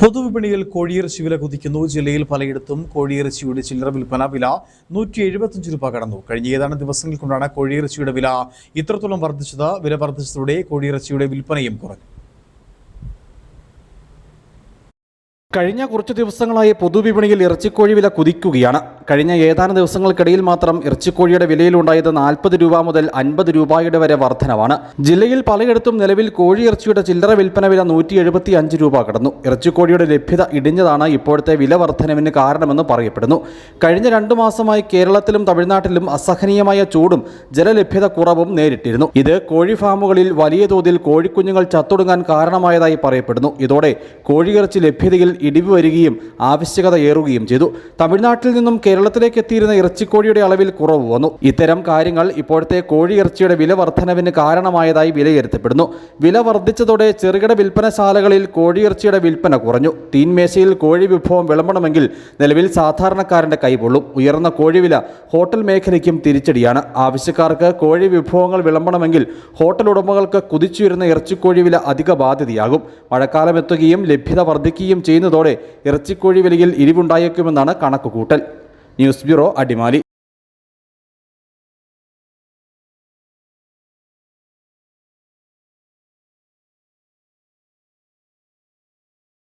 പൊതുവിപണിയിൽ കോഴിയിറച്ചി വില കുതിക്കുന്നു. ജില്ലയിൽ പലയിടത്തും കോഴിയിറച്ചിയുടെ ചില്ലറ വിൽപ്പന വില 175 രൂപ കടന്നു. കഴിഞ്ഞ ഏതാനും ദിവസങ്ങൾ കൊണ്ടാണ് കോഴിയിറച്ചിയുടെ വില ഇത്രത്തോളം വർദ്ധിച്ചത്. വില വർദ്ധിച്ചതോടെ കോഴിയിറച്ചിയുടെ വിൽപ്പനയും കുറഞ്ഞു. കഴിഞ്ഞ കുറച്ചു ദിവസങ്ങളായി പൊതുവിപണിയിൽ ഇറച്ചിക്കോഴി വില കുതിക്കുകയാണ്. കഴിഞ്ഞ ഏതാനും ദിവസങ്ങൾക്കിടയിൽ മാത്രം ഇറച്ചിക്കോഴിയുടെ വിലയിലുണ്ടായത് 40 രൂപ മുതൽ 50 രൂപയുടെ വരെ വർധനവാണ്. ജില്ലയിൽ പലയിടത്തും നിലവിൽ കോഴിയിറച്ചിയുടെ ചില്ലറ വിൽപ്പന വില 175 രൂപ കടന്നു. ഇറച്ചിക്കോഴിയുടെ ലഭ്യത ഇടിഞ്ഞതാണ് ഇപ്പോഴത്തെ വില വർധനവിന് കാരണമെന്ന് പറയപ്പെടുന്നു. കഴിഞ്ഞ 2 മാസമായി കേരളത്തിലും തമിഴ്നാട്ടിലും അസഹനീയമായ ചൂടും ജലലഭ്യത കുറവും നേരിട്ടിരുന്നു. ഇത് കോഴി ഫാമുകളിൽ വലിയ തോതിൽ കോഴിക്കുഞ്ഞുങ്ങൾ ചത്തൊടുങ്ങാൻ കാരണമായതായി പറയപ്പെടുന്നു. ഇതോടെ കോഴിയിറച്ചി ലഭ്യതയിൽ ഇടിവ് വരികയും ആവശ്യകത ഏറുകയും ചെയ്തു. തമിഴ്നാട്ടിൽ നിന്നും കേരളത്തിലേക്ക് എത്തിയിരുന്ന ഇറച്ചിക്കോഴിയുടെ അളവിൽ കുറവ് വന്നു. ഇത്തരം കാര്യങ്ങൾ ഇപ്പോഴത്തെ കോഴിയിറച്ചിയുടെ വില വർധനവിന് കാരണമായതായി വിലയിരുത്തപ്പെടുന്നു. വില വർദ്ധിച്ചതോടെ ചെറുകിട വിൽപ്പനശാലകളിൽ കോഴിയിറച്ചിയുടെ വിൽപ്പന കുറഞ്ഞു. തീൻമേശയിൽ കോഴി വിഭവം വിളമ്പണമെങ്കിൽ നിലവിൽ സാധാരണക്കാരന്റെ കൈപൊള്ളും. ഉയർന്ന കോഴിവില ഹോട്ടൽ മേഖലയ്ക്കും തിരിച്ചടിയാണ്. ആവശ്യക്കാർക്ക് കോഴി വിഭവങ്ങൾ വിളമ്പണമെങ്കിൽ ഹോട്ടൽ ഉടമകൾക്ക് കുതിച്ചുയരുന്ന ഇറച്ചിക്കോഴി വില അധിക ബാധ്യതയാകും. മഴക്കാലം എത്തുകയും ലഭ്യത വർദ്ധിക്കുകയും ചെയ്യുന്നതോടെ ഇറച്ചിക്കോഴി വിലയിൽ ഇടിവുണ്ടായേക്കുമെന്നാണ് കണക്കുകൂട്ടൽ. News bureau, Adimali.